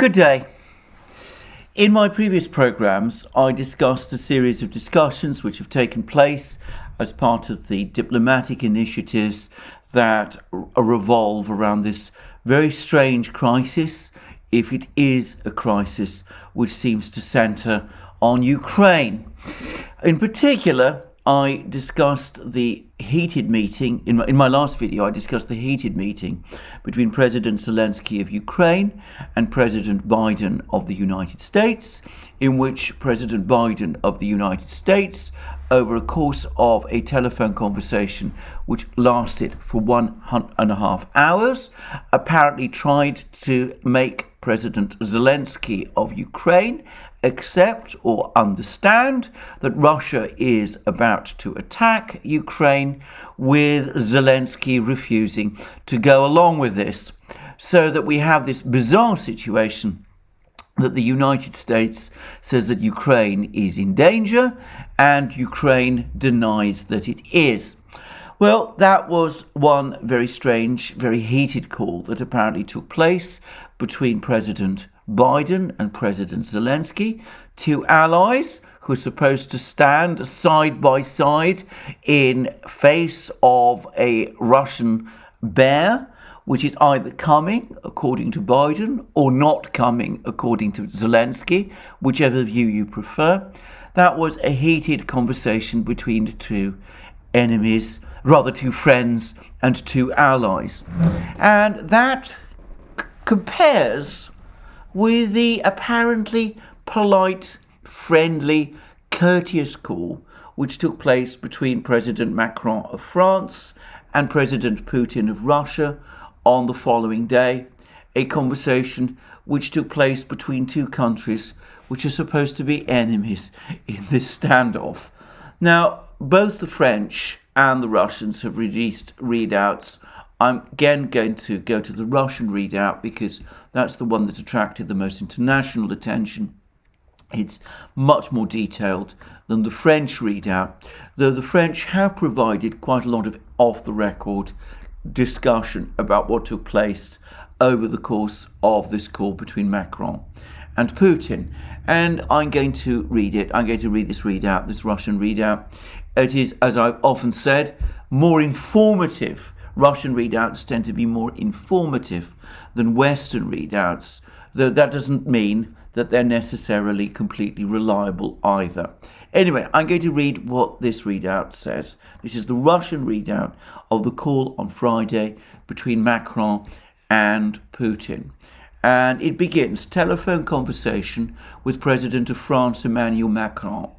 Good day. In my previous programmes, I discussed a series of discussions which have taken place as part of the diplomatic initiatives that revolve around this very strange crisis, if it is a crisis, which seems to centre on Ukraine. In particular, I discussed the heated meeting, in my last video I discussed the heated meeting between President Zelensky of Ukraine and President Biden of the United States, in which President Biden of the United States, over a course of a telephone conversation which lasted for 1.5 hours, apparently tried to make President Zelensky of Ukraine accept or understand that Russia is about to attack Ukraine, with Zelensky refusing to go along with this. So that we have this bizarre situation that the United States says that Ukraine is in danger and Ukraine denies that it is. Well, that was one very strange, very heated call that apparently took place between President Biden and President Zelensky, two allies who are supposed to stand side by side in face of a Russian bear, which is either coming, according to Biden, or not coming, according to Zelensky, whichever view you prefer. That was a heated conversation between two enemies, rather two friends and two allies. And that compares with the apparently polite, friendly, courteous call which took place between President Macron of France and President Putin of Russia on the following day, a conversation which took place between two countries which are supposed to be enemies in this standoff. Now, both the French and the Russians have released readouts. I'm again going to go to the Russian readout because that's the one that's attracted the most international attention. It's much more detailed than the French readout, though the French have provided quite a lot of off-the-record discussion about what took place over the course of this call between Macron and Putin. And I'm going to read it. I'm going to read this readout, this Russian readout. It is, as I've often said, more informative. Russian readouts tend to be more informative than Western readouts, though that doesn't mean that they're necessarily completely reliable either. Anyway, I'm going to read what this readout says. This is the Russian readout of the call on Friday between Macron and Putin. And it begins, telephone conversation with President of France, Emmanuel Macron.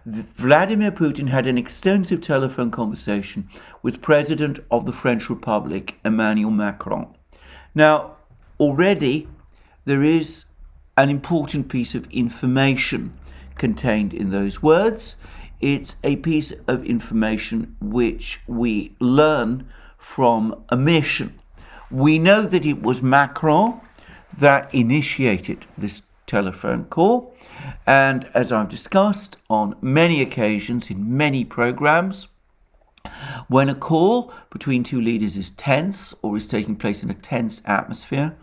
Vladimir Putin had an extensive telephone conversation with President of the French Republic, Emmanuel Macron. Now, already there is an important piece of information contained in those words. It's a piece of information which we learn from a mission. We know that it was Macron that initiated this telephone call, and as I've discussed on many occasions in many programs, when a call between two leaders is tense or is taking place in a tense atmosphere,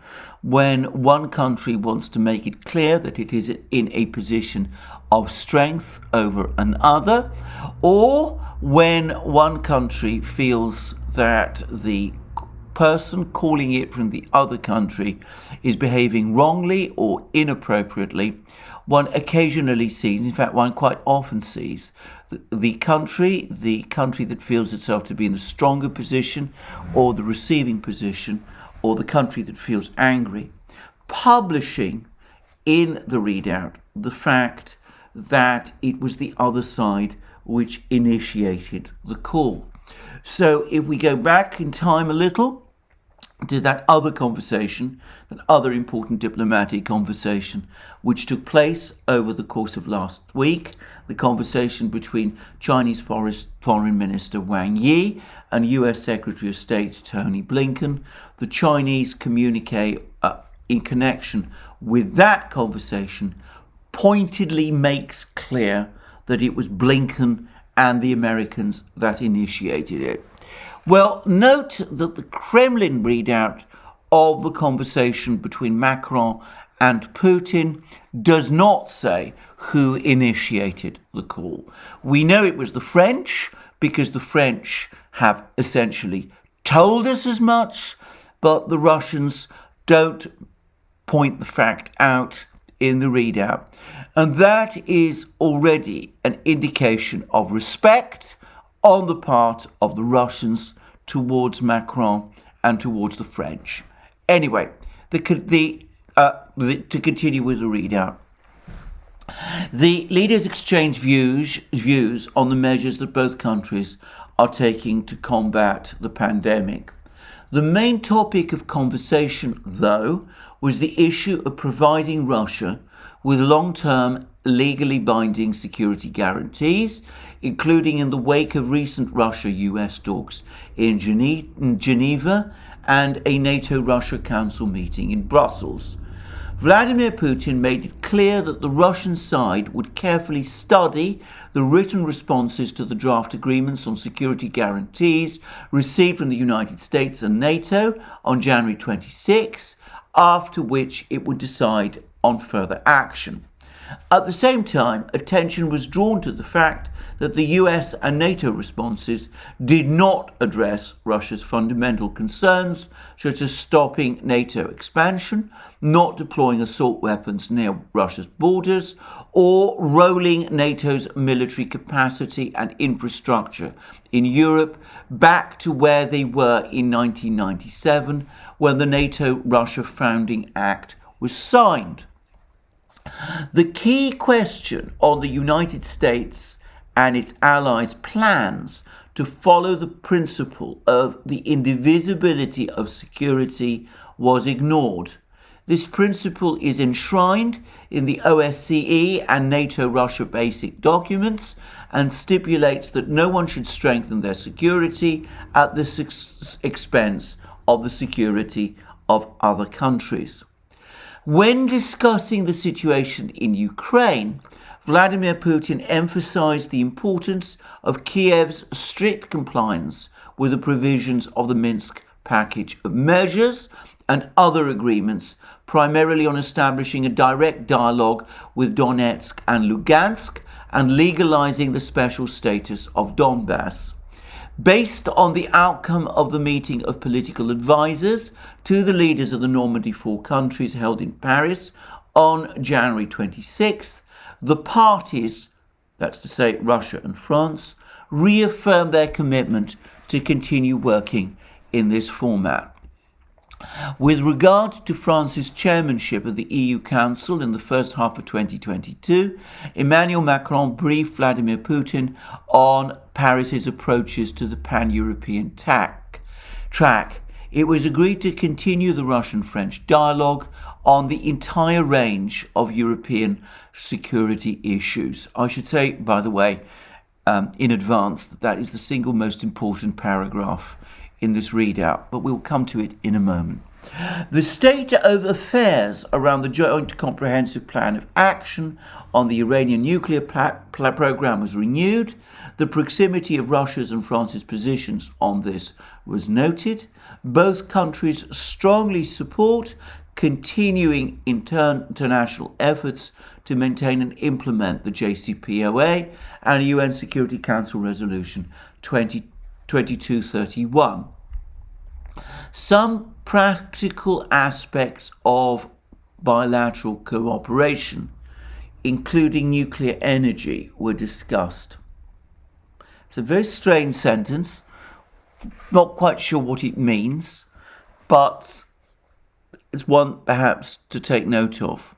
when one country wants to make it clear that it is in a position of strength over another, or when one country feels that the person calling it from the other country is behaving wrongly or inappropriately, one occasionally sees, in fact one quite often sees, the country that feels itself to be in the stronger position or the receiving position, or the country that feels angry, publishing in the readout the fact that it was the other side which initiated the call. So if we go back in time a little to that other conversation, that other important diplomatic conversation which took place over the course of last week, the conversation between Chinese Foreign Minister Wang Yi and US Secretary of State Tony Blinken, the Chinese communique in connection with that conversation pointedly makes clear that it was Blinken and the Americans that initiated it. Well, note that the Kremlin readout of the conversation between Macron and Putin does not say who initiated the call. We know it was the French because the French have essentially told us as much, but the Russians don't point the fact out in the readout. And that is already an indication of respect on the part of the Russians towards Macron and towards the French. Anyway, to continue with the readout. The leaders exchange views on the measures that both countries are taking to combat the pandemic. The main topic of conversation, though, was the issue of providing Russia with long-term, legally binding security guarantees, including in the wake of recent Russia-US talks in Geneva and a NATO-Russia Council meeting in Brussels. Vladimir Putin made it clear that the Russian side would carefully study the written responses to the draft agreements on security guarantees received from the United States and NATO on January 26, after which it would decide on further action. At the same time, attention was drawn to the fact that the US and NATO responses did not address Russia's fundamental concerns, such as stopping NATO expansion, not deploying assault weapons near Russia's borders, or rolling NATO's military capacity and infrastructure in Europe back to where they were in 1997, when the NATO-Russia Founding Act was signed. The key question on the United States and its allies' plans to follow the principle of the indivisibility of security was ignored. This principle is enshrined in the OSCE and NATO-Russia basic documents and stipulates that no one should strengthen their security at the expense of the security of other countries. When discussing the situation in Ukraine, Vladimir Putin emphasized the importance of Kiev's strict compliance with the provisions of the Minsk package of measures and other agreements, primarily on establishing a direct dialogue with Donetsk and Lugansk and legalizing the special status of Donbass. Based on the outcome of the meeting of political advisors to the leaders of the Normandy 4 countries held in Paris on January 26th, the parties, that's to say Russia and France, reaffirmed their commitment to continue working in this format. With regard to France's chairmanship of the EU Council in the first half of 2022, Emmanuel Macron briefed Vladimir Putin on Paris's approaches to the pan-European track. It was agreed to continue the Russian-French dialogue on the entire range of European security issues. I should say, by the way, in advance, that is the single most important paragraph in this readout, but we'll come to it in a moment. The state of affairs around the Joint Comprehensive Plan of Action on the Iranian nuclear program was renewed. The proximity of Russia's and France's positions on this was noted. Both countries strongly support continuing international efforts to maintain and implement the JCPOA and UN Security Council Resolution 2231. Some practical aspects of bilateral cooperation, including nuclear energy, were discussed. It's a very strange sentence. Not quite sure what it means, but it's one perhaps to take note of.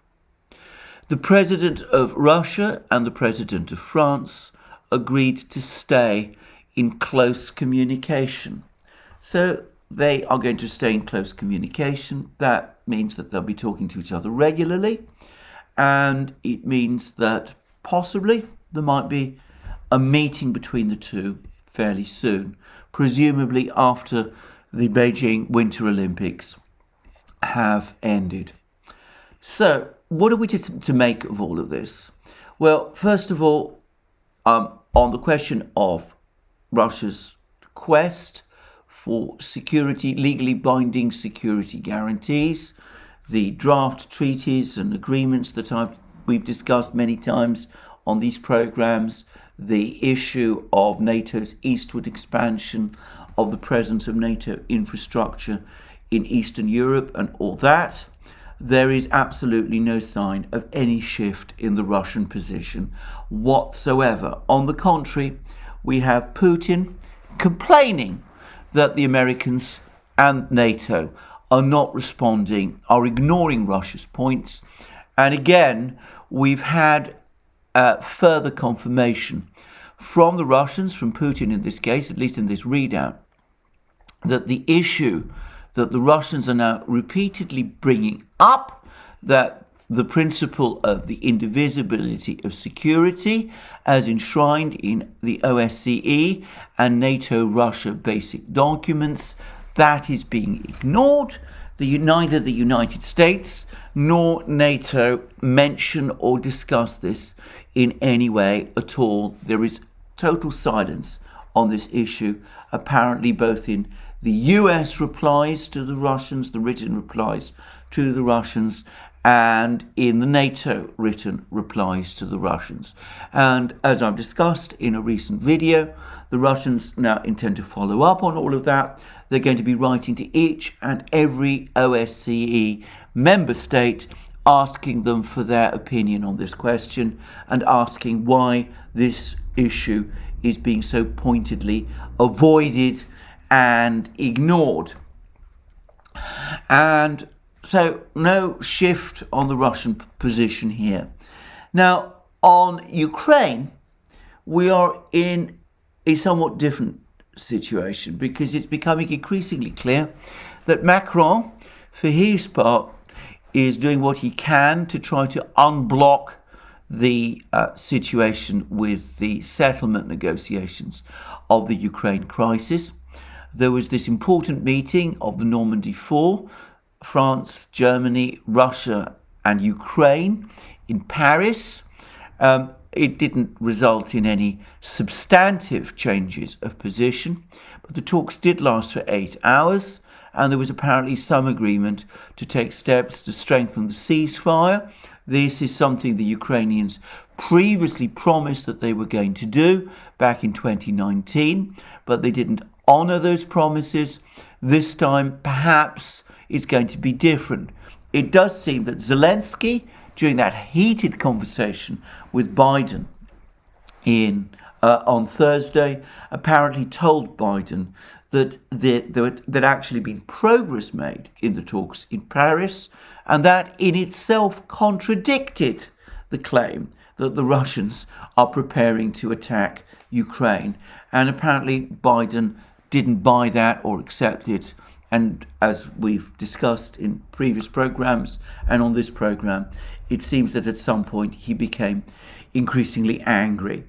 The President of Russia and the President of France agreed to stay in close communication. So they are going to stay in close communication. That means that they'll be talking to each other regularly, and it means that possibly there might be a meeting between the two fairly soon, presumably after the Beijing Winter Olympics have ended. So, what are we to make of all of this? Well, first of all, on the question of Russia's quest for security, legally binding security guarantees, the draft treaties and agreements that we've discussed many times on these programs, the issue of NATO's eastward expansion, of the presence of NATO infrastructure in Eastern Europe and all that, there is absolutely no sign of any shift in the Russian position whatsoever. On the contrary, we have Putin complaining that the Americans and NATO are not responding, are ignoring Russia's points. And again, we've had further confirmation from the Russians, from Putin in this case, at least in this readout, that the issue that the Russians are now repeatedly bringing up, that the principle of the indivisibility of security as enshrined in the OSCE and NATO-Russia basic documents, that is being ignored. Neither the United States nor NATO mention or discuss this in any way at all. There is total silence on this issue, apparently both in the US replies to the Russians, the written replies to the Russians, and in the NATO written replies to the Russians. And as I've discussed in a recent video, the Russians now intend to follow up on all of that. They're going to be writing to each and every OSCE member state, asking them for their opinion on this question and asking why this issue is being so pointedly avoided and ignored. And so no shift on the Russian position here. Now, on Ukraine, we are in a somewhat different situation because it's becoming increasingly clear that Macron, for his part, is doing what he can to try to unblock the situation with the settlement negotiations of the Ukraine crisis. There was this important meeting of the Normandy 4, France, Germany, Russia and Ukraine in Paris. It didn't result in any substantive changes of position, but the talks did last for 8 hours, and there was apparently some agreement to take steps to strengthen the ceasefire. This is something the Ukrainians previously promised that they were going to do back in 2019, but they didn't honour those promises. This time, perhaps, it's going to be different. It does seem that Zelensky, during that heated conversation with Biden on Thursday, apparently told Biden that there'd actually been progress made in the talks in Paris, and that in itself contradicted the claim that the Russians are preparing to attack Ukraine. And apparently Biden didn't buy that or accept it. And as we've discussed in previous programs and on this program, it seems that at some point he became increasingly angry.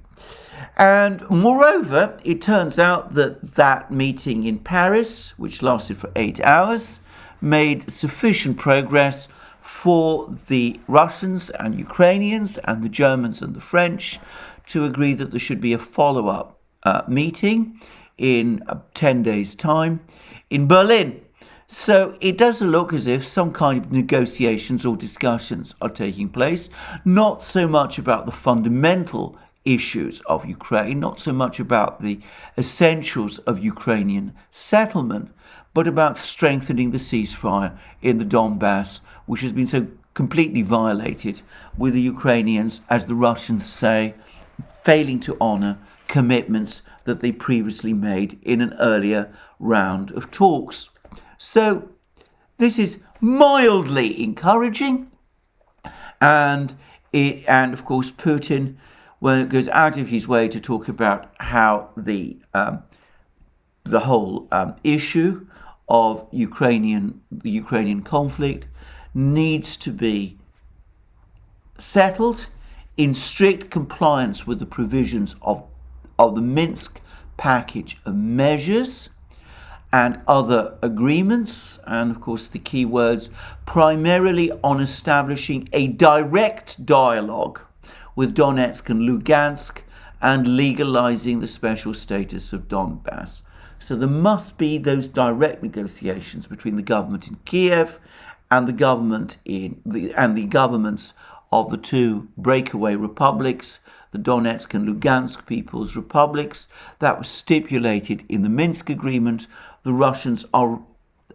And moreover, it turns out that that meeting in Paris, which lasted for 8 hours, made sufficient progress for the Russians and Ukrainians and the Germans and the French to agree that there should be a follow-up meeting in 10 days' time in Berlin. So it does look as if some kind of negotiations or discussions are taking place, not so much about the fundamental issues of Ukraine, not so much about the essentials of Ukrainian settlement, but about strengthening the ceasefire in the Donbass, which has been so completely violated, with the Ukrainians, as the Russians say, failing to honour commitments that they previously made in an earlier round of talks. So this is mildly encouraging, and of course Putin, when it goes out of his way to talk about how the whole issue of the Ukrainian conflict needs to be settled in strict compliance with the provisions of the Minsk package of measures and other agreements, and of course the key words, primarily on establishing a direct dialogue with Donetsk and Lugansk and legalizing the special status of Donbass. So there must be those direct negotiations between the government in Kiev and the governments of the two breakaway republics, the Donetsk and Lugansk People's Republics. That was stipulated in the Minsk Agreement. The Russians are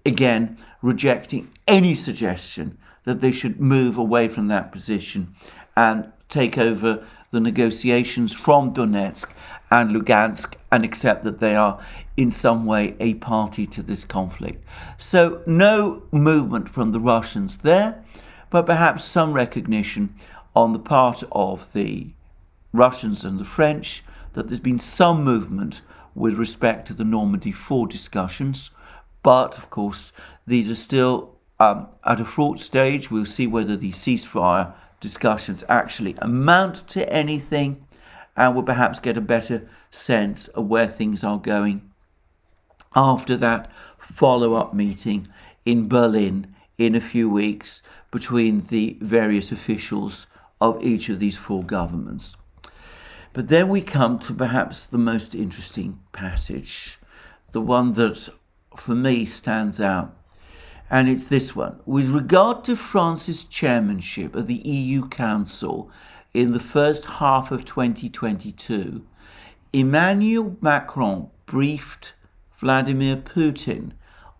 again rejecting any suggestion that they should move away from that position and take over the negotiations from Donetsk and Lugansk and accept that they are in some way a party to this conflict. So no movement from the Russians there, but perhaps some recognition on the part of the Russians and the French that there's been some movement with respect to the Normandy 4 discussions. But, of course, these are still at a fraught stage. We'll see whether these ceasefire discussions actually amount to anything, and we'll perhaps get a better sense of where things are going after that follow-up meeting in Berlin in a few weeks between the various officials of each of these four governments. But then we come to perhaps the most interesting passage, the one that for me stands out, and it's this one. With regard to France's chairmanship of the EU Council in the first half of 2022, Emmanuel Macron briefed Vladimir Putin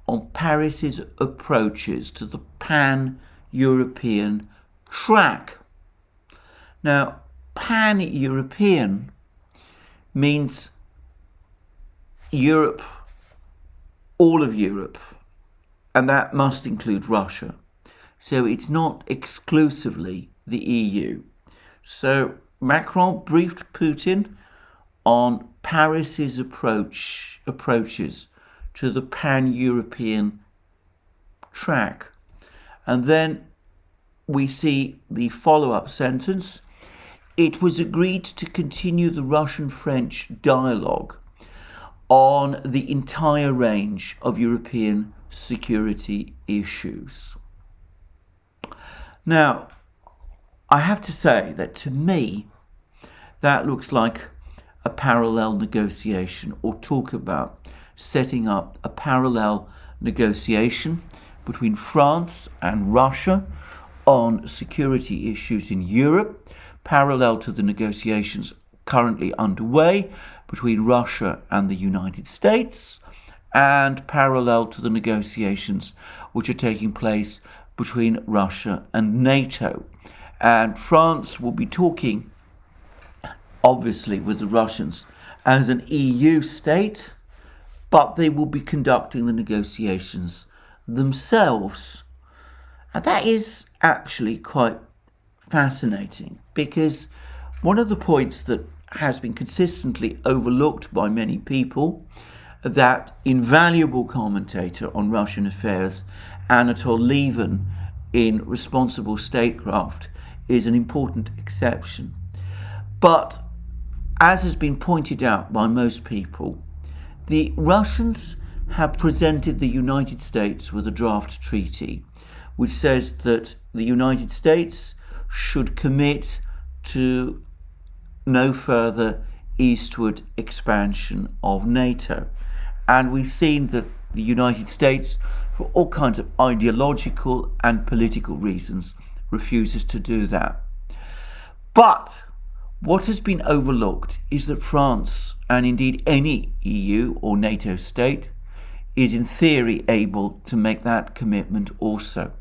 on Paris's approaches to the pan-European track. Now, pan-European means Europe, all of Europe, and that must include Russia. So it's not exclusively the EU. So Macron briefed Putin on Paris's approaches to the pan-European track. And then we see the follow-up sentence. It was agreed to continue the Russian-French dialogue on the entire range of European security issues. Now, I have to say that to me, that looks like a parallel negotiation, or talk about setting up a parallel negotiation between France and Russia on security issues in Europe, parallel to the negotiations currently underway between Russia and the United States, and parallel to the negotiations which are taking place between Russia and NATO. And France will be talking, obviously, with the Russians as an EU state, but they will be conducting the negotiations themselves. And that is actually quite fascinating, because one of the points that has been consistently overlooked by many people, that invaluable commentator on Russian affairs, Anatol Lieven, in Responsible Statecraft, is an important exception. But as has been pointed out by most people, the Russians have presented the United States with a draft treaty which says that the United States should commit to no further eastward expansion of NATO. And we've seen that the United States, for all kinds of ideological and political reasons, refuses to do that. But what has been overlooked is that France, and indeed any EU or NATO state, is in theory able to make that commitment also.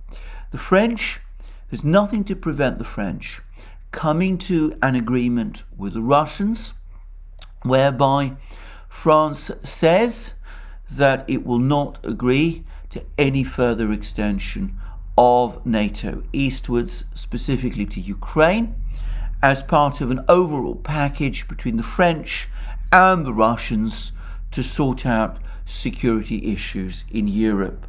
The French, there's nothing to prevent the French coming to an agreement with the Russians whereby France says that it will not agree to any further extension of NATO eastwards, specifically to Ukraine, as part of an overall package between the French and the Russians to sort out security issues in Europe.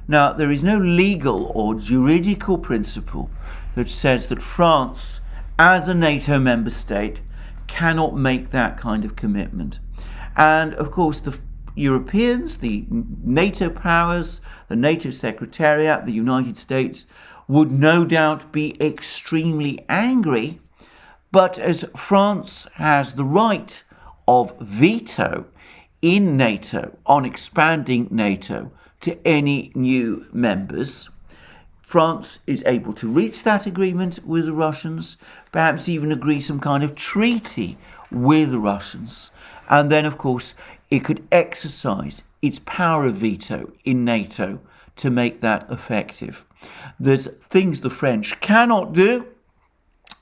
Now, there is no legal or juridical principle that says that France, as a NATO member state, cannot make that kind of commitment. And of course, the Europeans, the NATO powers, the NATO Secretariat, the United States, would no doubt be extremely angry. But as France has the right of veto in NATO on expanding NATO to any new members, France is able to reach that agreement with the Russians, perhaps even agree some kind of treaty with the Russians. And then, of course, it could exercise its power of veto in NATO to make that effective. There's things the French cannot do.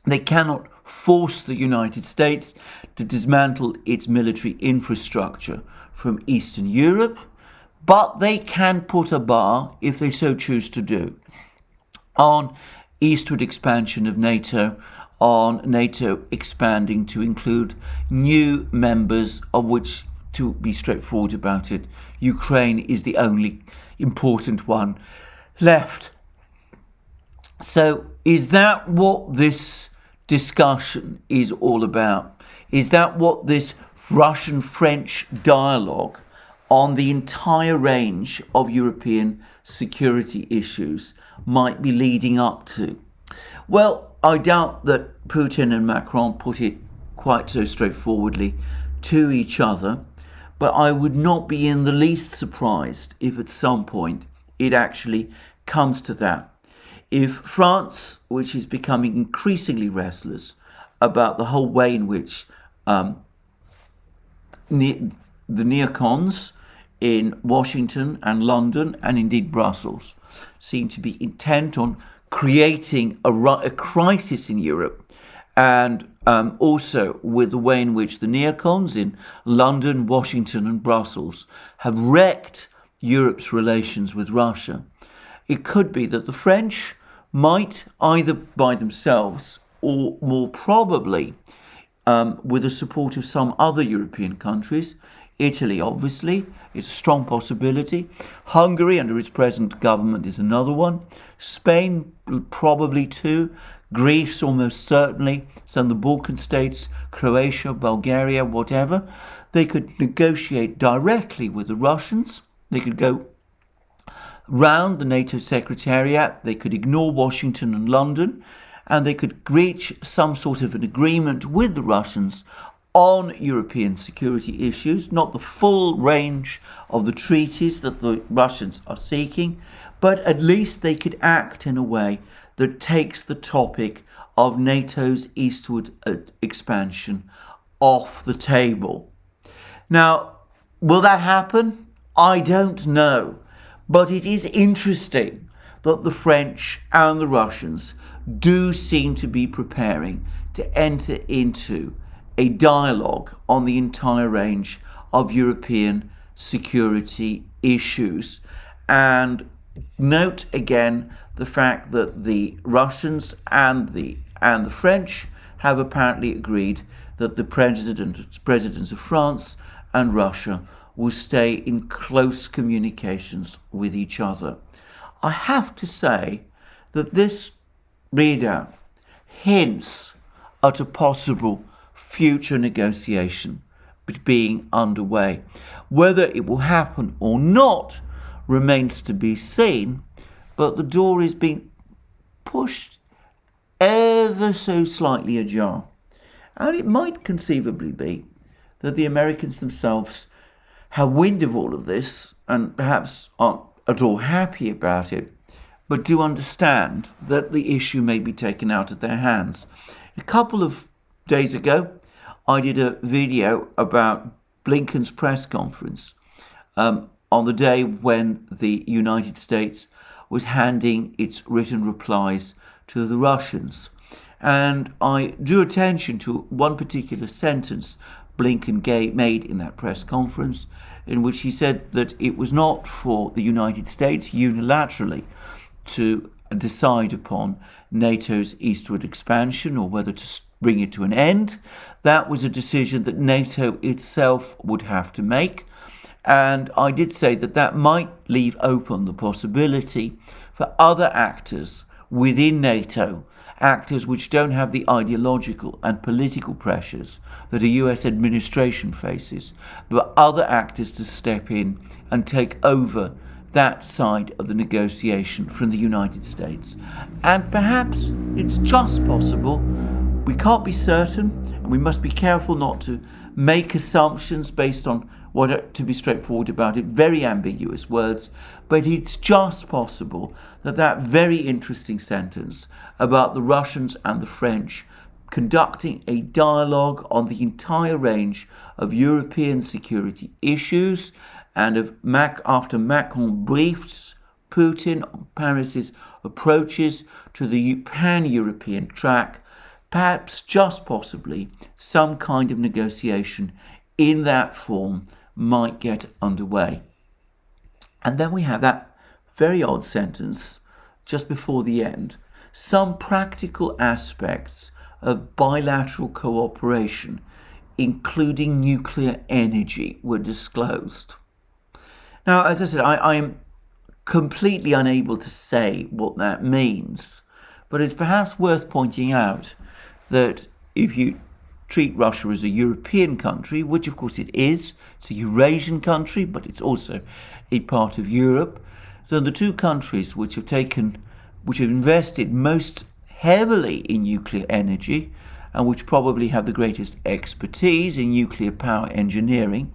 They cannot force the United States to dismantle its military infrastructure from Eastern Europe, but they can put a bar, if they so choose to do, on eastward expansion of NATO, on NATO expanding to include new members, of which, to be straightforward about it, Ukraine is the only important one left. So is that what this discussion is all about? Is that what this Russian-French dialogue on the entire range of European security issues might be leading up to? Well, I doubt that Putin and Macron put it quite so straightforwardly to each other, but I would not be in the least surprised if at some point it actually comes to that. If France, which is becoming increasingly restless about the whole way in which the neocons in Washington and London and indeed Brussels seem to be intent on creating a crisis in Europe, and also with the way in which the neocons in London, Washington and Brussels have wrecked Europe's relations with Russia, it could be that the French might, either by themselves or more probably with the support of some other European countries, Italy obviously is a strong possibility, Hungary under its present government is another one, Spain probably too, Greece almost certainly, some of the Balkan states, Croatia, Bulgaria, whatever. They could negotiate directly with the Russians. They could go round the NATO Secretariat. They could ignore Washington and London, and they could reach some sort of an agreement with the Russians on European security issues, not the full range of the treaties that the Russians are seeking, but at least they could act in a way that takes the topic of NATO's eastward expansion off the table. Now, will that happen? I don't know. But it is interesting that the French and the Russians do seem to be preparing to enter into a dialogue on the entire range of European security issues. And note again the fact that the Russians and the French have apparently agreed that the presidents of France and Russia will stay in close communications with each other. I have to say that this readout hints at a possible future negotiation being underway. Whether it will happen or not remains to be seen, but the door is being pushed ever so slightly ajar. And it might conceivably be that the Americans themselves have wind of all of this and perhaps aren't at all happy about it, but do understand that the issue may be taken out of their hands. A couple of days ago, I did a video about Blinken's press conference on the day when the United States was handing its written replies to the Russians. And I drew attention to one particular sentence Blinken made in that press conference, in which he said that it was not for the United States unilaterally to decide upon NATO's eastward expansion or whether to bring it to an end. That was a decision that NATO itself would have to make. And I did say that that might leave open the possibility for other actors within NATO, actors which don't have the ideological and political pressures that a US administration faces, but other actors to step in and take over that side of the negotiation from the United States. And perhaps it's just possible, we can't be certain, and we must be careful not to make assumptions based on to be straightforward about it, very ambiguous words, but it's just possible that that very interesting sentence about the Russians and the French conducting a dialogue on the entire range of European security issues, and after Macron briefed Putin on Paris's approaches to the pan-European track, perhaps just possibly some kind of negotiation in that form might get underway. And then we have that very odd sentence just before the end. Some practical aspects of bilateral cooperation, including nuclear energy, were disclosed. Now, as I said, I am completely unable to say what that means, but it's perhaps worth pointing out that if you treat Russia as a European country, which of course it is, it's a Eurasian country, but it's also a part of Europe, then the two countries which have invested most heavily in nuclear energy and which probably have the greatest expertise in nuclear power engineering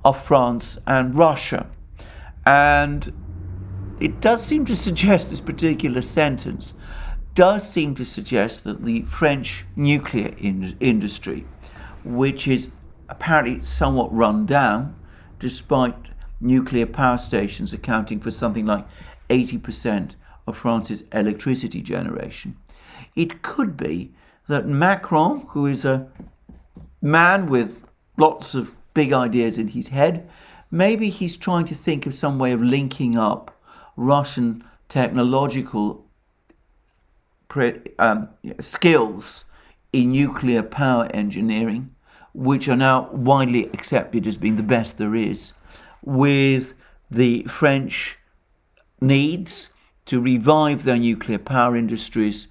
are France and Russia. And it does seem to suggest, this particular sentence does seem to suggest that the French nuclear industry, which is apparently somewhat run down, despite nuclear power stations accounting for something like 80% of France's electricity generation, it could be that Macron, who is a man with lots of big ideas in his head, maybe he's trying to think of some way of linking up Russian technological skills in nuclear power engineering, which are now widely accepted as being the best there is, with the French needs to revive their nuclear power industries,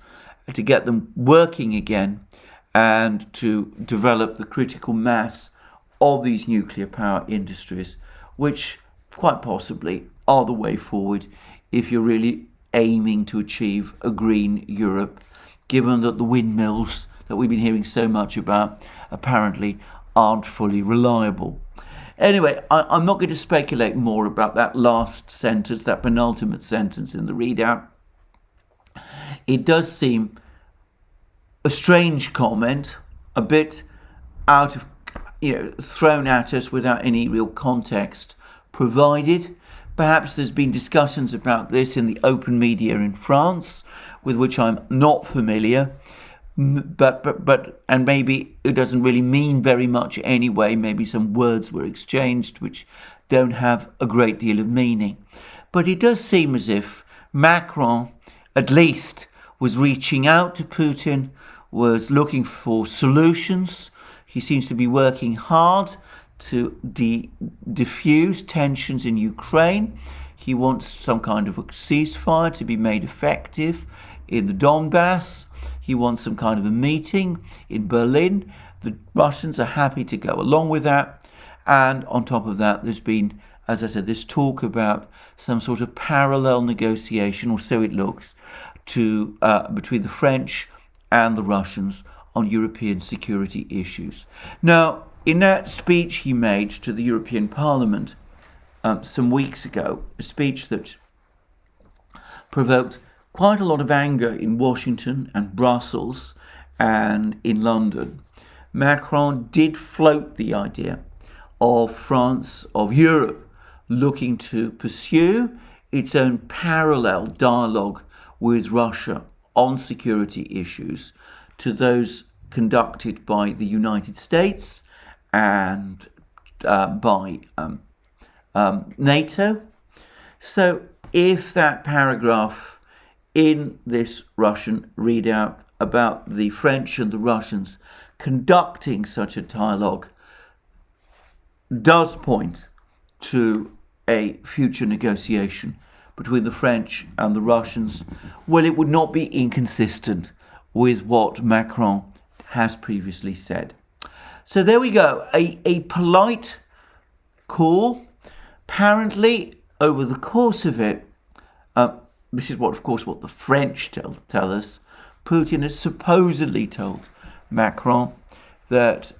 to get them working again, and to develop the critical mass of these nuclear power industries, which quite possibly are the way forward if you're really aiming to achieve a green Europe, given that the windmills that we've been hearing so much about apparently aren't fully reliable. Anyway, I'm not going to speculate more about that last sentence, that penultimate sentence in the readout. It does seem a strange comment, a bit out of, thrown at us without any real context provided. Perhaps there's been discussions about this in the open media in France, with which I'm not familiar, and maybe it doesn't really mean very much anyway. Maybe some words were exchanged which don't have a great deal of meaning. But it does seem as if Macron, at least, was reaching out to Putin, was looking for solutions. He seems to be working hard to diffuse tensions in Ukraine. He wants some kind of a ceasefire to be made effective in the Donbass. He wants some kind of a meeting in Berlin. The Russians are happy to go along with that. And on top of that, there's been, as I said, this talk about some sort of parallel negotiation, or so it looks, between the French and the Russians on European security issues. Now, in that speech he made to the European Parliament some weeks ago, a speech that provoked quite a lot of anger in Washington and Brussels and in London, Macron did float the idea of France, of Europe, looking to pursue its own parallel dialogue with Russia on security issues to those conducted by the United States and by NATO. So if that paragraph in this Russian readout about the French and the Russians conducting such a dialogue does point to a future negotiation between the French and the Russians, well, it would not be inconsistent with what Macron has previously said. So there we go, a polite call. Apparently, over the course of it, this is what the French tell us, Putin has supposedly told Macron that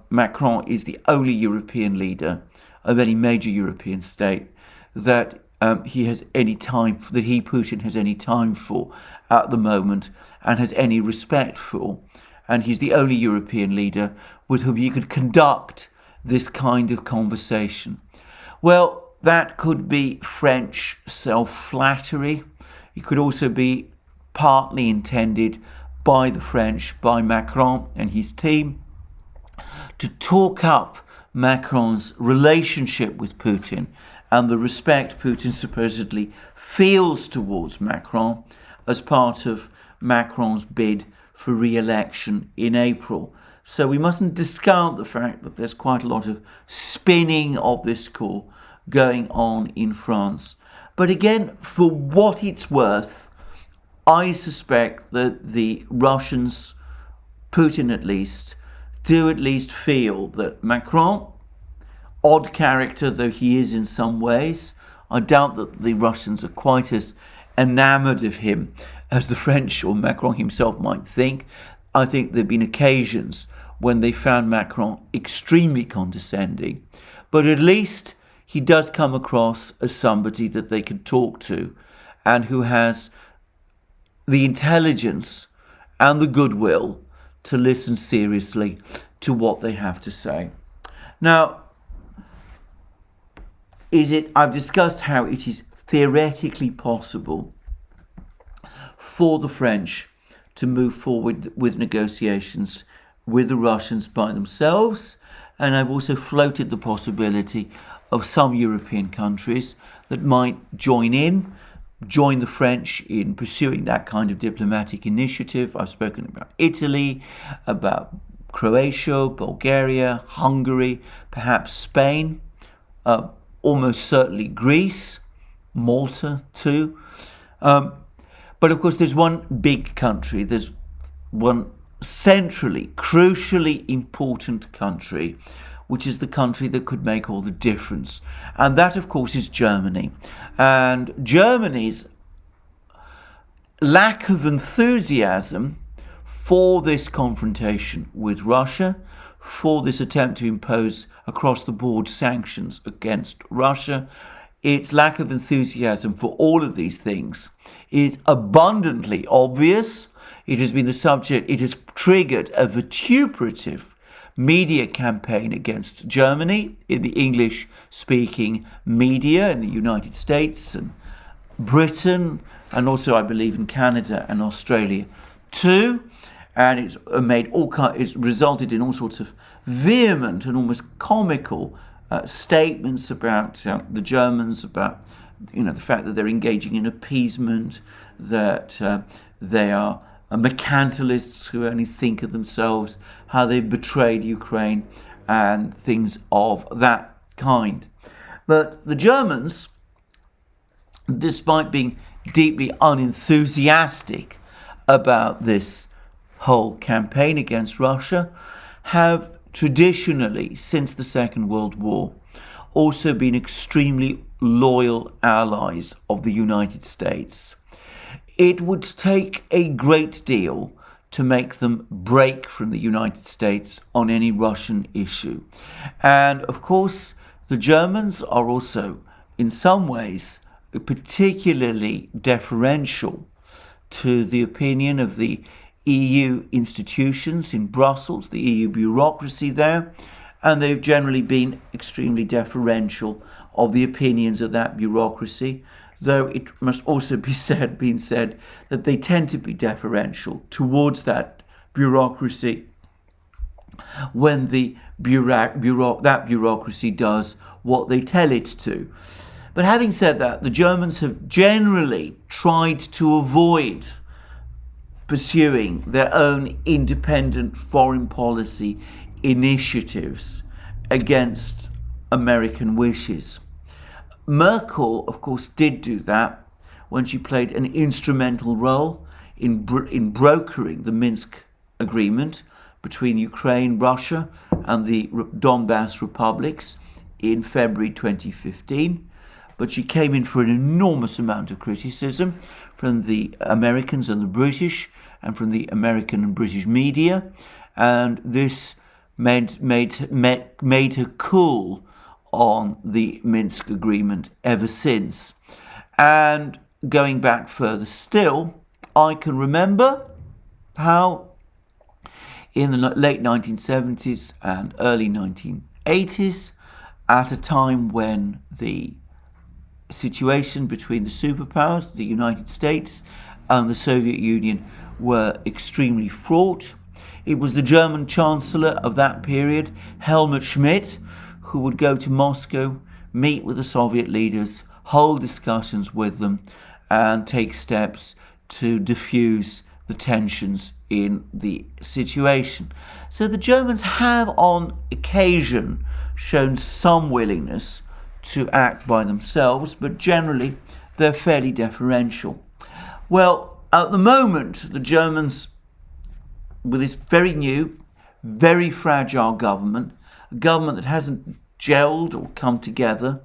Macron is the only European leader of any major European state that Putin has any time for at the moment and has any respect for. And he's the only European leader with whom he could conduct this kind of conversation. Well, that could be French self-flattery. It could also be partly intended by the French, by Macron and his team, to talk up Macron's relationship with Putin and the respect Putin supposedly feels towards Macron as part of Macron's bid for re-election in April. So we mustn't discount the fact that there's quite a lot of spinning of this core going on in France. But again, for what it's worth, I suspect that the Russians, Putin at least, do at least feel that Macron, odd character though he is in some ways, I doubt that the Russians are quite as enamored of him as the French or Macron himself might think. I think there have been occasions when they found Macron extremely condescending, but at least he does come across as somebody that they can talk to and who has the intelligence and the goodwill to listen seriously to what they have to say. Now, I've discussed how it is theoretically possible for the French to move forward with negotiations with the Russians by themselves, and I've also floated the possibility of some European countries that might join the French in pursuing that kind of diplomatic initiative. I've spoken about Italy, about Croatia, Bulgaria, Hungary, perhaps Spain, almost certainly Greece, Malta too. But of course, there's one big country, there's one centrally, crucially important country, which is the country that could make all the difference. And that, of course, is Germany. And Germany's lack of enthusiasm for this confrontation with Russia, for this attempt to impose across-the-board sanctions against Russia, its lack of enthusiasm for all of these things is abundantly obvious. It has been the subject, it has triggered a vituperative media campaign against Germany in the English-speaking media in the United States and Britain, and also I believe in Canada and Australia too. And it's resulted in all sorts of vehement and almost comical statements about the Germans, about the fact that they're engaging in appeasement, that they are mercantilists who only think of themselves, how they've betrayed Ukraine, and things of that kind. But the Germans, despite being deeply unenthusiastic about this whole campaign against Russia, have traditionally, since the Second World War, also been extremely loyal allies of the United States. It would take a great deal to make them break from the United States on any Russian issue. And of course, the Germans are also, in some ways, particularly deferential to the opinion of the EU institutions in Brussels, the EU bureaucracy there, and they've generally been extremely deferential of the opinions of that bureaucracy, though it must also be said that they tend to be deferential towards that bureaucracy when that bureaucracy does what they tell it to. But having said that, the Germans have generally tried to avoid pursuing their own independent foreign policy initiatives against American wishes. Merkel, of course, did do that when she played an instrumental role in brokering the Minsk agreement between Ukraine, Russia, and the Donbass republics in February 2015. But she came in for an enormous amount of criticism from the Americans and the British, and from the American and British media, and this made her cool on the Minsk agreement ever since. And going back further still, I can remember how in the late 1970s and early 1980s, at a time when the situation between the superpowers, the United States and the Soviet Union, were extremely fraught. It was the German Chancellor of that period, Helmut Schmidt, who would go to Moscow, meet with the Soviet leaders, hold discussions with them, and take steps to diffuse the tensions in the situation. So the Germans have on occasion shown some willingness to act by themselves, but generally they're fairly deferential. Well, at the moment, the Germans, with this very new, very fragile government, a government that hasn't gelled or come together,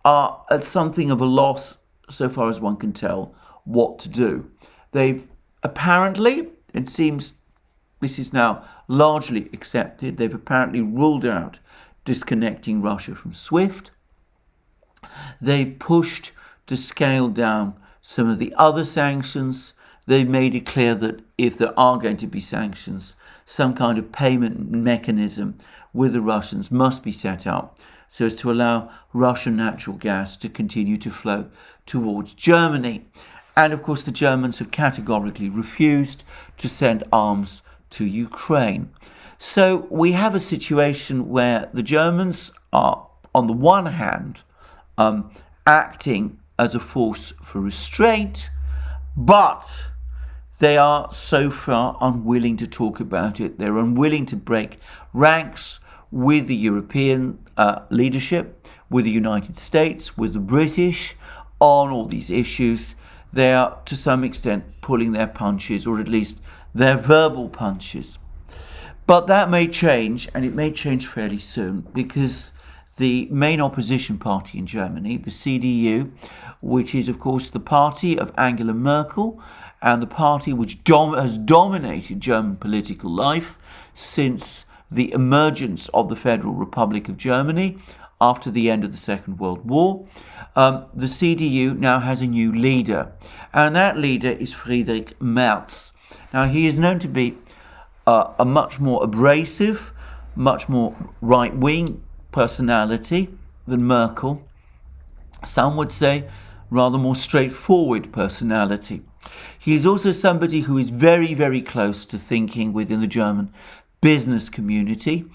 are at something of a loss, so far as one can tell, what to do. They've apparently, it seems this is now largely accepted, they've apparently ruled out disconnecting Russia from SWIFT. They've pushed to scale down some of the other sanctions. They've made it clear that if there are going to be sanctions, some kind of payment mechanism with the Russians must be set up so as to allow Russian natural gas to continue to flow towards Germany. And of course, the Germans have categorically refused to send arms to Ukraine. So we have a situation where the Germans are, on the one hand, acting as a force for restraint, but they are so far unwilling to talk about it. They're unwilling to break ranks with the European leadership, with the United States, with the British on all these issues. They are, to some extent, pulling their punches, or at least their verbal punches. But that may change, and it may change fairly soon, because the main opposition party in Germany, the CDU, which is, of course, the party of Angela Merkel, and the party which has dominated German political life since the emergence of the Federal Republic of Germany after the end of the Second World War. The CDU now has a new leader, and that leader is Friedrich Merz. Now, he is known to be a much more abrasive, much more right-wing personality than Merkel. Some would say rather more straightforward personality. He is also somebody who is very, very close to thinking within the German business community,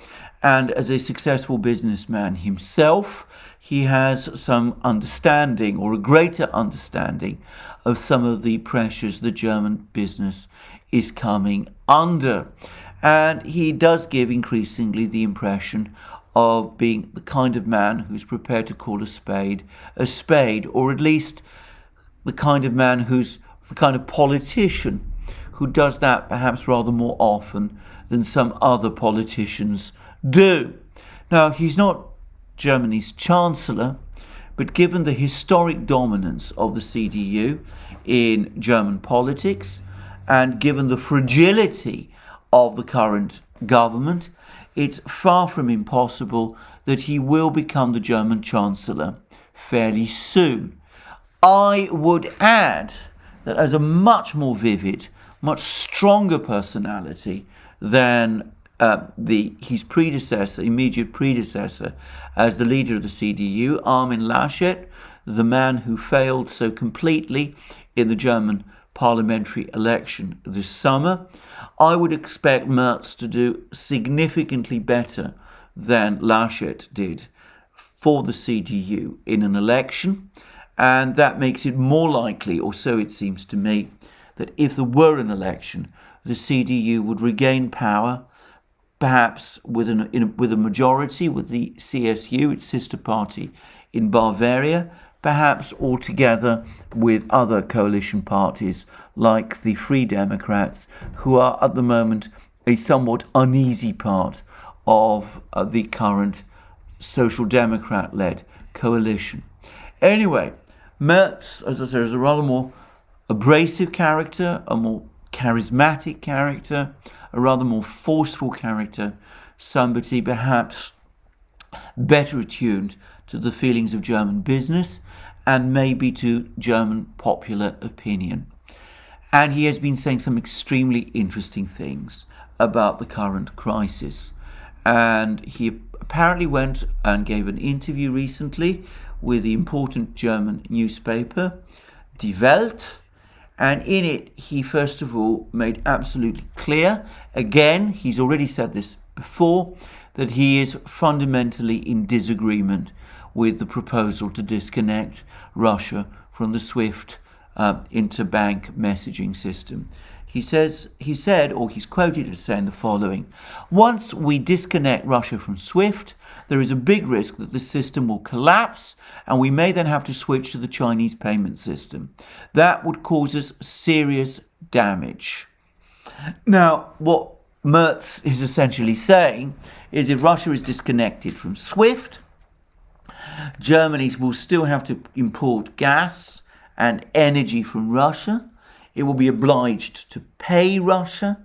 and as a successful businessman himself, he has some understanding, or a greater understanding, of some of the pressures the German business is coming under. And he does give increasingly the impression of being the kind of man who's prepared to call a spade, or at least the kind of man who's the kind of politician who does that perhaps rather more often than some other politicians do. Now, he's not Germany's chancellor, but given the historic dominance of the CDU in German politics, and given the fragility of the current government, it's far from impossible that he will become the German chancellor fairly soon. I would add that as a much more vivid, much stronger personality than his predecessor, immediate predecessor, as the leader of the CDU, Armin Laschet, the man who failed so completely in the German parliamentary election this summer, I would expect Merz to do significantly better than Laschet did for the CDU in an election, and that makes it more likely, or so it seems to me, that if there were an election, the CDU would regain power, perhaps with a majority with the CSU, its sister party in Bavaria, perhaps altogether with other coalition parties like the Free Democrats, who are at the moment a somewhat uneasy part of the current Social Democrat-led coalition. Anyway, Merz, as I said, is a rather more abrasive character, a more charismatic character, a rather more forceful character, somebody perhaps better attuned to the feelings of German business and maybe to German popular opinion. And he has been saying some extremely interesting things about the current crisis. And he apparently went and gave an interview recently with the important German newspaper, Die Welt. And in it, he first of all made absolutely clear, again, he's already said this before, that he is fundamentally in disagreement with the proposal to disconnect Russia from the SWIFT interbank messaging system. He said, or he's quoted as saying the following: "Once we disconnect Russia from SWIFT, there is a big risk that the system will collapse and we may then have to switch to the Chinese payment system. That would cause us serious damage." Now, what Merz is essentially saying is if Russia is disconnected from SWIFT, Germany will still have to import gas and energy from Russia. It will be obliged to pay Russia.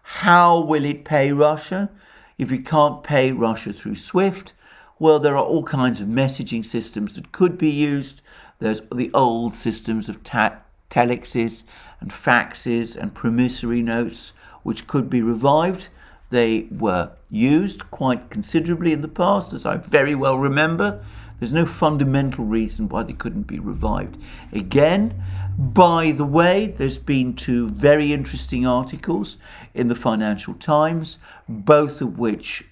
How will it pay Russia if it can't pay Russia through SWIFT? Well, there are all kinds of messaging systems that could be used. There's the old systems of telexes and faxes and promissory notes, which could be revived. They were used quite considerably in the past, as I very well remember. There's no fundamental reason why they couldn't be revived again. By the way, there's been two very interesting articles in the Financial Times, both of which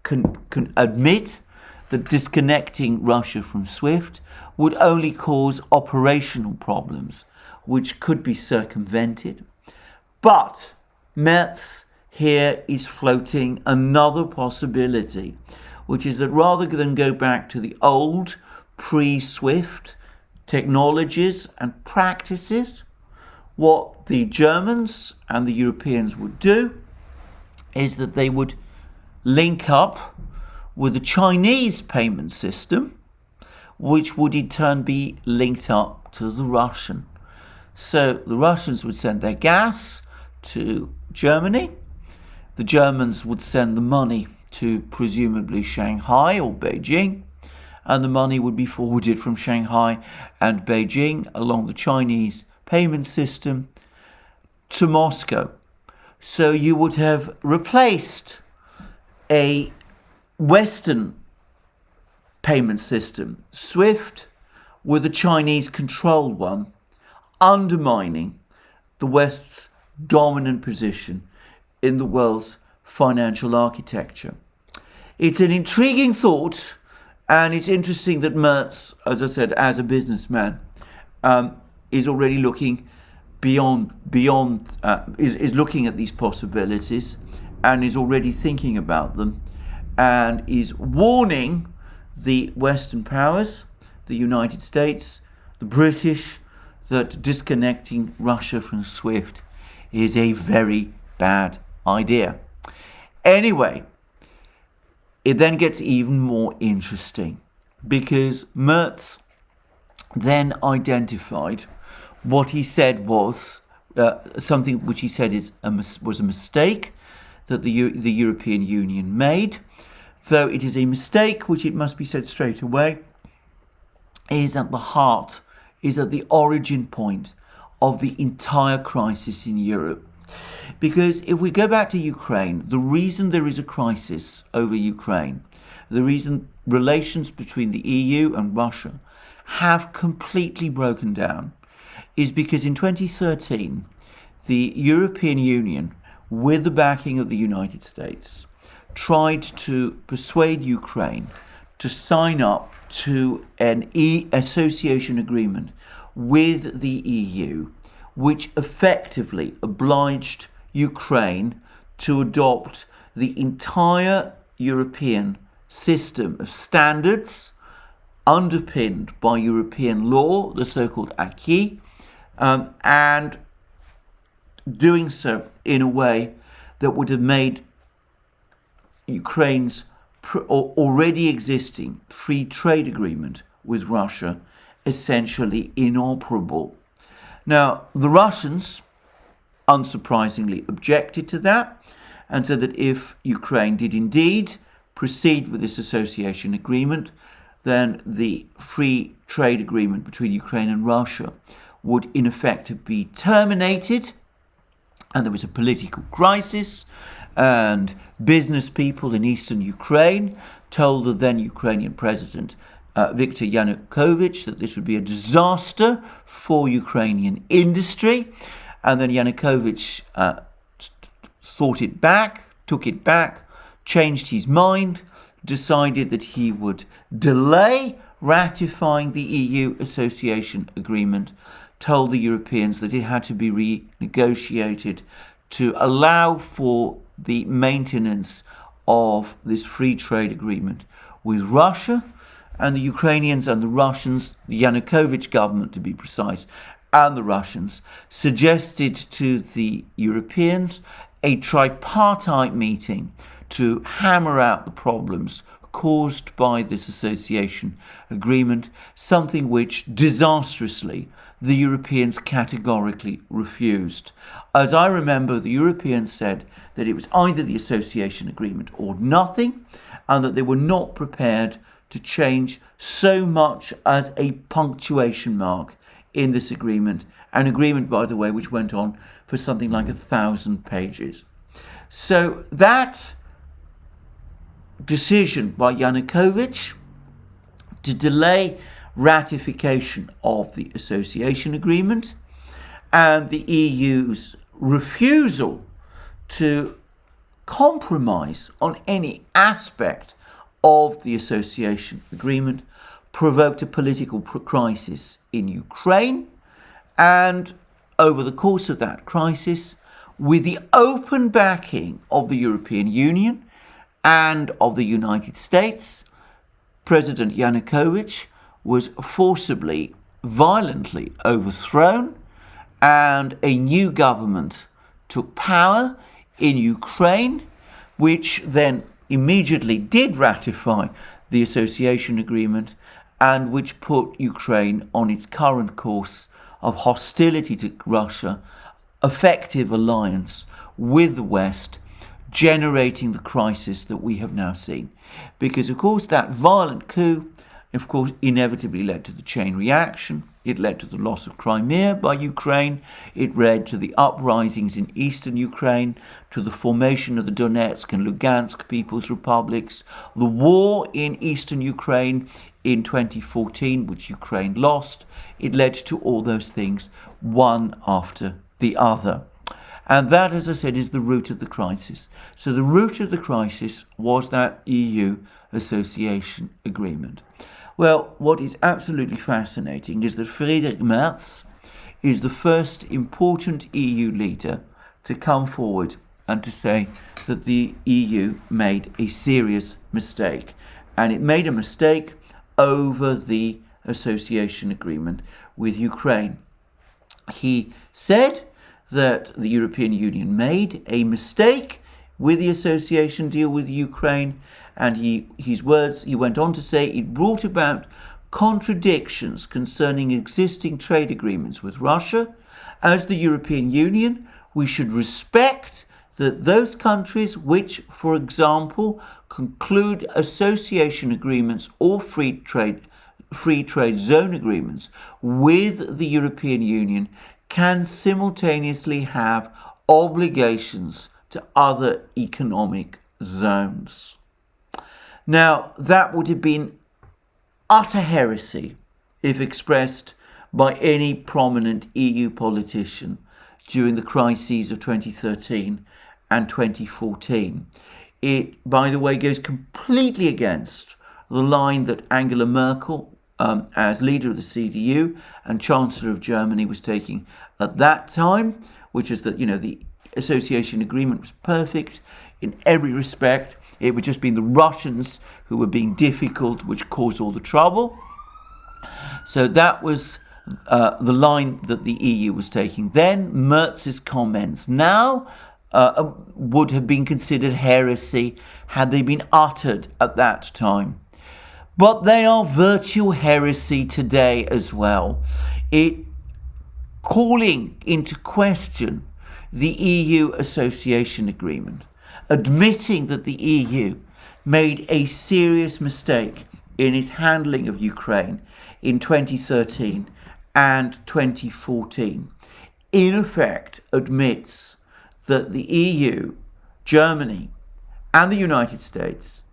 can admit that disconnecting Russia from SWIFT would only cause operational problems, which could be circumvented. But Merz here is floating another possibility, which is that rather than go back to the old pre-SWIFT technologies and practices, what the Germans and the Europeans would do is that they would link up with the Chinese payment system, which would in turn be linked up to the Russian. So the Russians would send their gas to Germany. The Germans would send the money to presumably Shanghai or Beijing, and the money would be forwarded from Shanghai and Beijing along the Chinese payment system to Moscow. So you would have replaced a Western payment system, SWIFT, with a Chinese-controlled one, undermining the West's dominant position in the world's financial architecture. It's an intriguing thought, and it's interesting that Merz, as I said, as a businessman, is already looking is looking at these possibilities and is already thinking about them, and is warning the Western powers, the United States, the British, that disconnecting Russia from SWIFT is a very bad idea. Anyway, it then gets even more interesting because Merz then identified what he said was something which he said was a mistake that the European Union made, though it is a mistake which, it must be said straight away, is at the origin point of the entire crisis in Europe. Because if we go back to Ukraine, the reason there is a crisis over Ukraine, the reason relations between the EU and Russia have completely broken down, is because in 2013, the European Union, with the backing of the United States, tried to persuade Ukraine to sign up to an association agreement with the EU, which effectively obliged Ukraine to adopt the entire European system of standards underpinned by European law, the so-called acquis, and doing so in a way that would have made Ukraine's already existing free trade agreement with Russia essentially inoperable. Now, the Russians, unsurprisingly, objected to that and said that if Ukraine did indeed proceed with this association agreement, then the free trade agreement between Ukraine and Russia would in effect be terminated, and there was a political crisis, and business people in eastern Ukraine told the then Ukrainian president Viktor Yanukovych that this would be a disaster for Ukrainian industry, and then Yanukovych took it back, changed his mind, decided that he would delay ratifying the EU association agreement, told the Europeans that it had to be renegotiated to allow for the maintenance of this free trade agreement with Russia, and the Ukrainians and the Russians, the Yanukovych government to be precise, and the Russians suggested to the Europeans a tripartite meeting to hammer out the problems caused by this association agreement, something which disastrously the Europeans categorically refused. As I remember, the Europeans said that it was either the association agreement or nothing, and that they were not prepared to change so much as a punctuation mark in this agreement, an agreement, by the way, which went on for something like 1,000 pages. So that decision by Yanukovych to delay ratification of the association agreement and the EU's refusal to compromise on any aspect of the association agreement provoked a political crisis in Ukraine, and over the course of that crisis, with the open backing of the European Union and of the United States, President Yanukovych was forcibly, violently overthrown, and a new government took power in Ukraine, which then immediately did ratify the association agreement, and which put Ukraine on its current course of hostility to Russia, effective alliance with the West, generating the crisis that we have now seen. Because, of course, that violent coup, of course, inevitably led to the chain reaction. It led to the loss of Crimea by Ukraine. It led to the uprisings in eastern Ukraine, to the formation of the Donetsk and Lugansk People's Republics, the war in eastern Ukraine in 2014, which Ukraine lost. It led to all those things, one after the other. And that, as I said, is the root of the crisis. So the root of the crisis was that EU association agreement. Well, what is absolutely fascinating is that Friedrich Merz is the first important EU leader to come forward and to say that the EU made a serious mistake. And it made a mistake over the association agreement with Ukraine. He said that the European Union made a mistake with the association deal with Ukraine, and he went on to say it brought about contradictions concerning existing trade agreements with Russia. As the European Union, we should respect that those countries which, for example, conclude association agreements or free trade zone agreements with the European Union can simultaneously have obligations to other economic zones. Now, that would have been utter heresy if expressed by any prominent EU politician during the crises of 2013 and 2014. It, by the way, goes completely against the line that Angela Merkel, as leader of the CDU and Chancellor of Germany, was taking at that time, which is that, the association agreement was perfect in every respect. It would just be the Russians who were being difficult, which caused all the trouble. So that was the line that the EU was taking then. Merz's comments now would have been considered heresy had they been uttered at that time. But they are virtual heresy today as well. It calling into question the EU association agreement, admitting that the EU made a serious mistake in his handling of Ukraine in 2013 and 2014, in effect admits that the EU, Germany, and the United States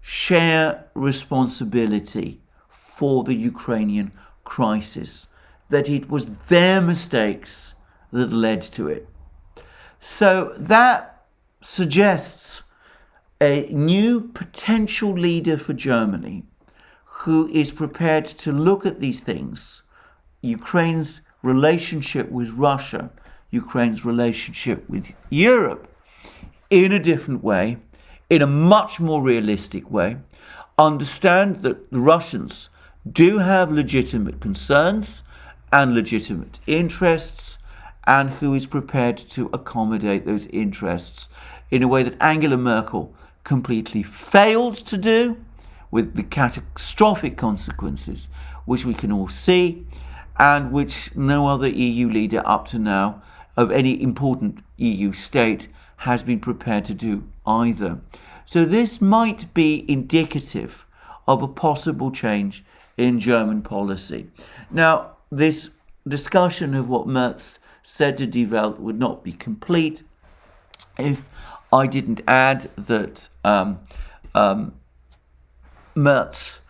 share responsibility for the Ukrainian crisis, that it was their mistakes that led to it. So that suggests a new potential leader for Germany who is prepared to look at these things, Ukraine's relationship with Russia, Ukraine's relationship with Europe, in a different way, in a much more realistic way, understand that the Russians do have legitimate concerns and legitimate interests, and who is prepared to accommodate those interests in a way that Angela Merkel completely failed to do, with the catastrophic consequences which we can all see, and which no other EU leader up to now of any important EU state has been prepared to do either. So this might be indicative of a possible change in German policy. Now, this discussion of what Merz said to Die Welt would not be complete if I didn't add that Merz,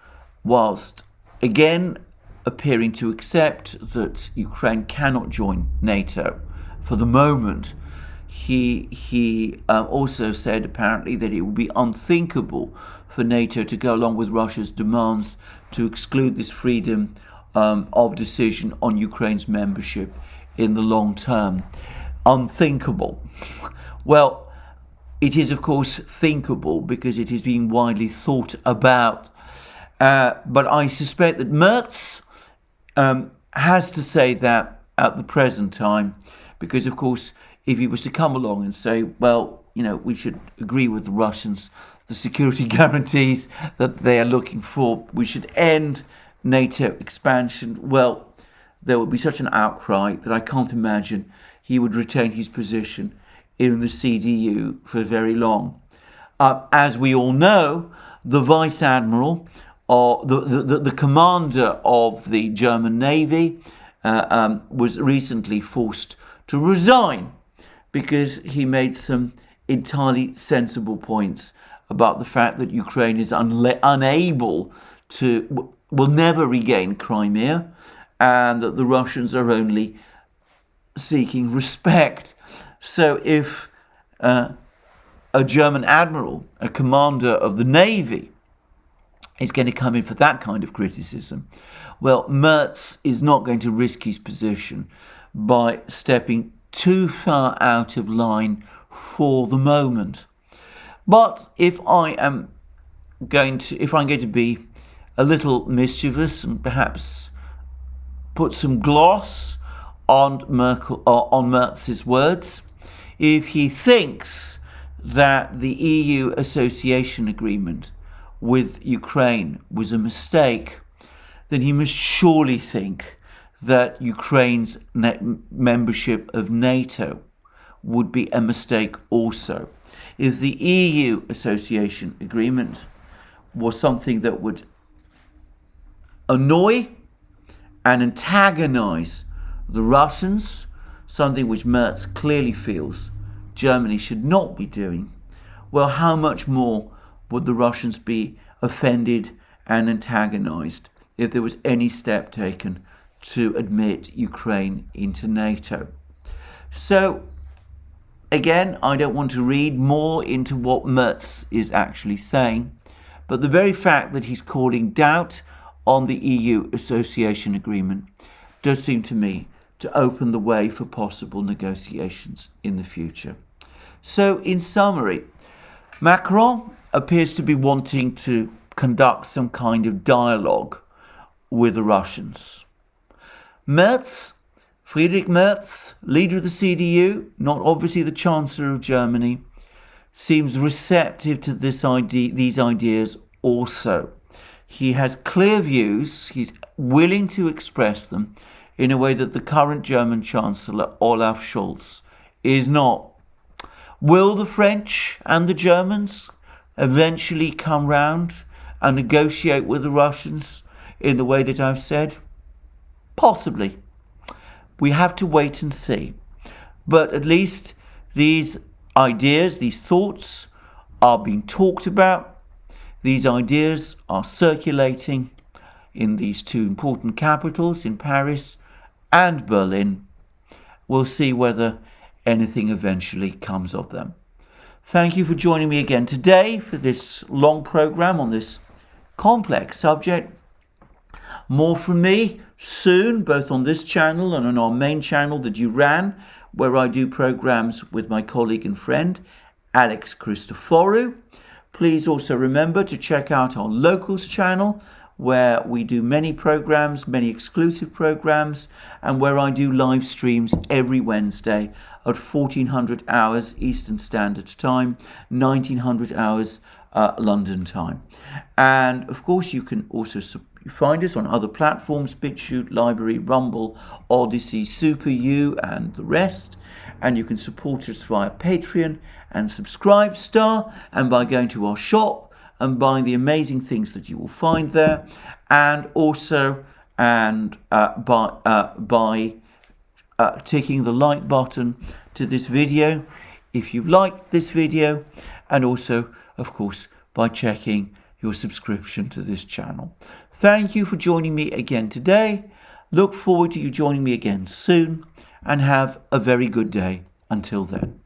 whilst again appearing to accept that Ukraine cannot join NATO for the moment, he also said apparently that it would be unthinkable for NATO to go along with Russia's demands to exclude this freedom of decision on Ukraine's membership in the long term. Unthinkable. Well, it is of course thinkable because it is being widely thought about. But I suspect that Merz has to say that at the present time, because of course if he was to come along and say, well, you know, we should agree with the Russians, the security guarantees that they are looking for, we should end NATO expansion, well, there would be such an outcry that I can't imagine he would retain his position in the CDU for very long. As we all know, the Vice Admiral, or the commander of the German Navy, was recently forced to resign because he made some entirely sensible points about the fact that Ukraine is unable to, will never regain Crimea, and that the Russians are only seeking respect. So if a German admiral, a commander of the Navy, is going to come in for that kind of criticism, well, Merz is not going to risk his position by stepping too far out of line for the moment. But if I'm going to be a little mischievous and perhaps put some gloss on Merz's words, if he thinks that the EU association agreement with Ukraine was a mistake, then he must surely think that Ukraine's membership of NATO would be a mistake also. If the EU association agreement was something that would annoy and antagonize the Russians, something which Merz clearly feels Germany should not be doing, well, how much more would the Russians be offended and antagonized if there was any step taken to admit Ukraine into NATO? So, again, I don't want to read more into what Merz is actually saying, but the very fact that he's calling doubt on the EU association agreement does seem to me to open the way for possible negotiations in the future. So, in summary, Macron appears to be wanting to conduct some kind of dialogue with the Russians. Merz, Friedrich Merz, leader of the CDU, not obviously the Chancellor of Germany, seems receptive to these ideas also. He has clear views, he's willing to express them in a way that the current German Chancellor, Olaf Scholz, is not. Will the French and the Germans eventually come round and negotiate with the Russians in the way that I've said? Possibly. We have to wait and see. But at least these ideas, these thoughts are being talked about. These ideas are circulating in these two important capitals, in Paris and Berlin. We'll see whether anything eventually comes of them. Thank you for joining me again today for this long program on this complex subject. More from me soon, both on this channel and on our main channel, the Duran, where I do programs with my colleague and friend, Alex Christoforou. Please also remember to check out our Locals channel, where we do many programs, many exclusive programs, and where I do live streams every Wednesday at 1400 hours Eastern Standard Time, 1900 hours London time. And of course, you can also find us on other platforms, BitChute, Library, Rumble, Odyssey, SuperU, and the rest. And you can support us via Patreon and Subscribestar, and by going to our shop and buying the amazing things that you will find there, and also by ticking the like button to this video if you liked this video, and also, of course, by checking your subscription to this channel. Thank you for joining me again today. Look forward to you joining me again soon, and have a very good day until then.